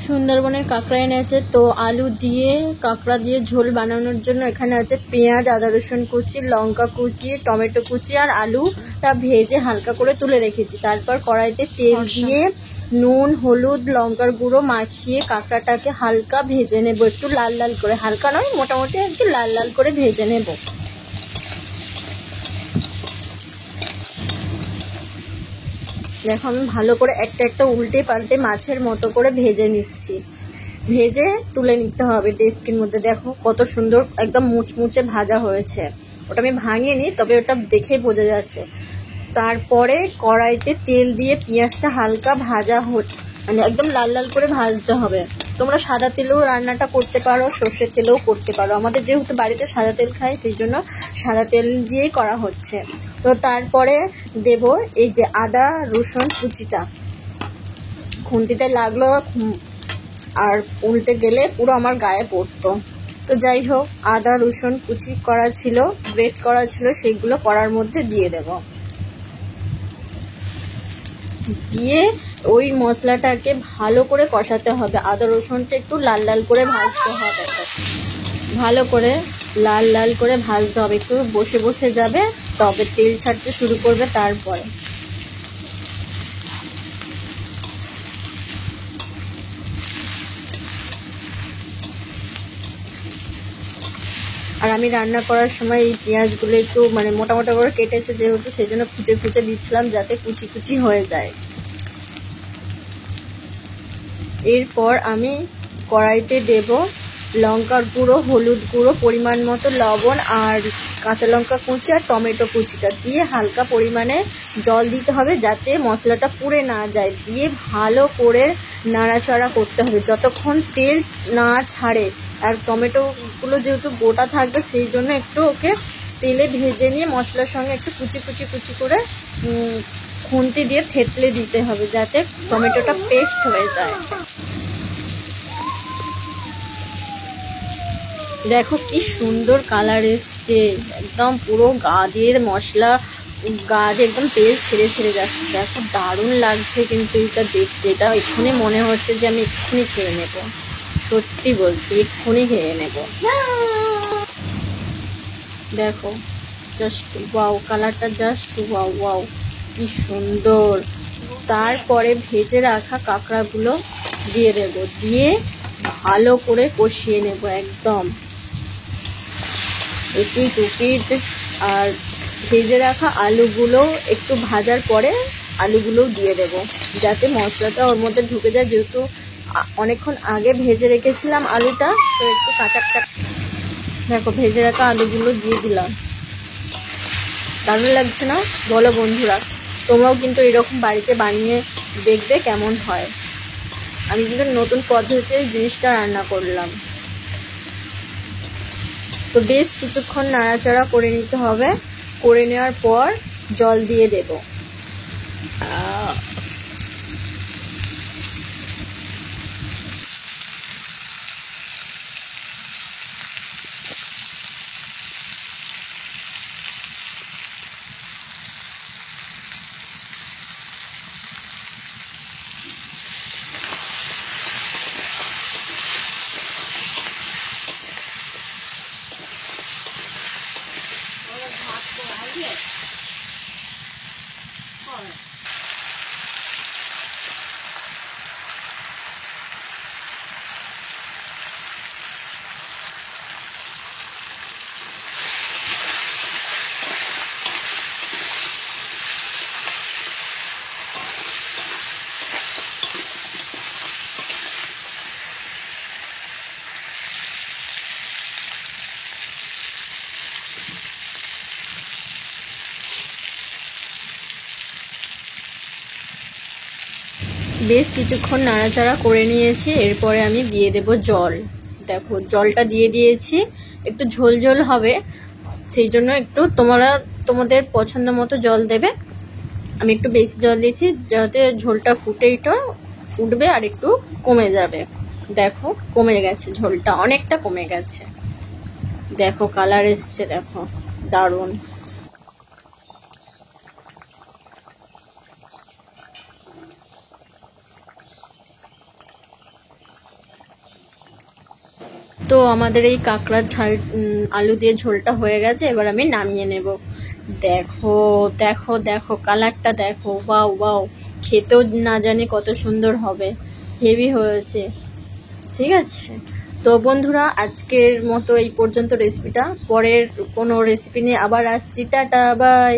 সুন্দরবনের কাঁকড়া এনেছে, তো আলু দিয়ে কাঁকড়া দিয়ে ঝোল বানানোর জন্য এখানে আছে পেঁয়াজ, আদা রসুন কুচি, লঙ্কা কুচি, টমেটো কুচি আর আলুটা ভেজে হালকা করে তুলে রেখেছি। তারপর কড়াইতে তেল দিয়ে নুন, হলুদ, লঙ্কার গুঁড়ো মাখিয়ে কাঁকড়াটাকে হালকা ভেজে নেব, একটু লাল লাল করে, হালকা নয় মোটামুটি আর কি লাল লাল করে ভেজে নেব। দেখো আমি ভালো করে একটা একটা উল্টে পাল্টে মাছের মতো করে ভেজে নিচ্ছি, ভেজে তুলে নিতে হবে ডেস্কের মধ্যে। দেখো কত সুন্দর একদম মুচমুচে ভাজা হয়েছে, ওটা আমি ভাঙিনি, তবে ওটা দেখেই বোঝা যাচ্ছে। তারপরে কড়াইতে তেল দিয়ে পেঁয়াজটা হালকা ভাজা মানে একদম লাল লাল করে ভাজতে হবে। তোমরা সাদা তেলেও রান্নাটা করতে পারো, সর্ষের তেলেও করতে পারো। আমাদের যেহেতু বাড়িতে সাদা তেল খাই, সেই জন্য সাদা তেল দিয়েই করা হচ্ছে। তো তারপরে দেব এই যে আদা রসুন কুচিটা, খুন্তিটা লাগলো আর উল্টে গেলে পুরো আমার গায়ে পড়তো। তো যাই হোক, আদা রসুন কুচি করা ছিল, গ্রেট করা ছিল, সেইগুলো কড়ার মধ্যে দিয়ে দেব। দিয়ে ওই মশলাটাকে ভালো করে কষাতে হবে, আদা রসুনটা একটু লাল লাল করে ভাজতে হবে, ভালো করে লাল লাল করে ভাজতে হবে, একটু বসে বসে যাবে, তবে তেল ছাড়তে শুরু করবে। তারপরে আর আমি রান্না করার সময় এই পেঁয়াজগুলো একটু মানে মোটা মোটা করে কেটেছে যেহেতু, সেই জন্য কুচে কুচে দিচ্ছিলাম যাতে কুচি কুচি হয়ে যায়। এরপর আমি কড়াইতে দেব লঙ্কার গুঁড়ো, হলুদ গুঁড়ো, পরিমাণ মতো লবণ আর কাঁচা লঙ্কা কুচি আর টমেটো কুচিটা দিয়ে হালকা পরিমাণে জল দিতে হবে যাতে মশলাটা পুড়ে না যায়। দিয়ে ভালো করে নাড়াচাড়া করতে হবে যতক্ষণ তেল না ছাড়ে। আর টমেটোগুলো যেহেতু গোটা থাকবে, সেই জন্য একটু ওকে তেলে ভেজে নিয়ে মশলার সঙ্গে একটু কুচি কুচি কুচি করে খুন্তি দিয়ে থেতলে দিতে হবে যাতে টমেটোটা পেস্ট হয়ে যায়। দেখো কি সুন্দর কালার এসছে, একদম পুরো গা দিয়ে মশলা, গা দিয়ে একদম তেল ছেড়ে ছেড়ে যাচ্ছে। দেখো দারুণ লাগছে কিন্তু এটা দেখতে, এটা এক্ষুনি মনে হচ্ছে যে আমি এক্ষুনি খেয়ে নেব, সত্যি বলছি এক্ষুনি খেয়ে নেব। দেখো জাস্ট ওয়াও, কালারটা জাস্ট ওয়াও ওয়াও, কি সুন্দর। তারপরে ভেজে রাখা কাঁকড়াগুলো দিয়ে দেব, দিয়ে ভালো করে কষিয়ে নেব একদম এপিট উপিট। আর ভেজে রাখা আলুগুলো একটু ভাজার পরে আলুগুলোও দিয়ে দেব যাতে মশলাটা ওর মধ্যে ঢুকে যায়, যেহেতু অনেকক্ষণ আগে ভেজে রেখেছিলাম আলুটা, তো একটু কাঁচা কাঁচা। দেখো ভেজে রাখা আলুগুলো দিয়ে দিলাম, দারুণ লাগছে না বলো বন্ধুরা? তোমরাও কিন্তু এরকম বাড়িতে বানিয়ে দেখবে কেমন হয়। আমি কিন্তু নতুন পদ্ধতিতে জিনিসটা রান্না করলাম। তো বেশ কিছুক্ষণ নাড়াচাড়া করে নিতে হবে, করে নেওয়ার পর জল দিয়ে দেব। বেশ কিছুক্ষণ নাড়াচাড়া করে নিয়েছি, এরপরে আমি দিয়ে দেব জল। দেখো জলটা দিয়ে দিয়েছি, একটু ঝোল ঝোল হবে, সেই জন্য একটু তোমরা তোমাদের পছন্দ মতো জল দেবে। আমি একটু বেশি জল দিয়েছি যাতে ঝোলটা ফুটে এটা উঠবে আর একটু কমে যাবে। দেখো কমে গেছে, ঝোলটা অনেকটা কমে গেছে। দেখো কালার এসছে, দেখো দারুণ। তো আমাদের এই কাঁকড়ার ঝাল আলু দিয়ে ঝোলটা হয়ে গেছে, এবার আমি নামিয়ে নেব। দেখো দেখো দেখো কালারটা দেখো, ওয়াও ওয়াও, খেতেও না জানি কত সুন্দর হবে, হেভি হয়েছে। ঠিক আছে, তো বন্ধুরা আজকের মতো এই পর্যন্ত রেসিপিটা, পরের কোনো রেসিপি নিয়ে আবার আসছি, টাটা বাই।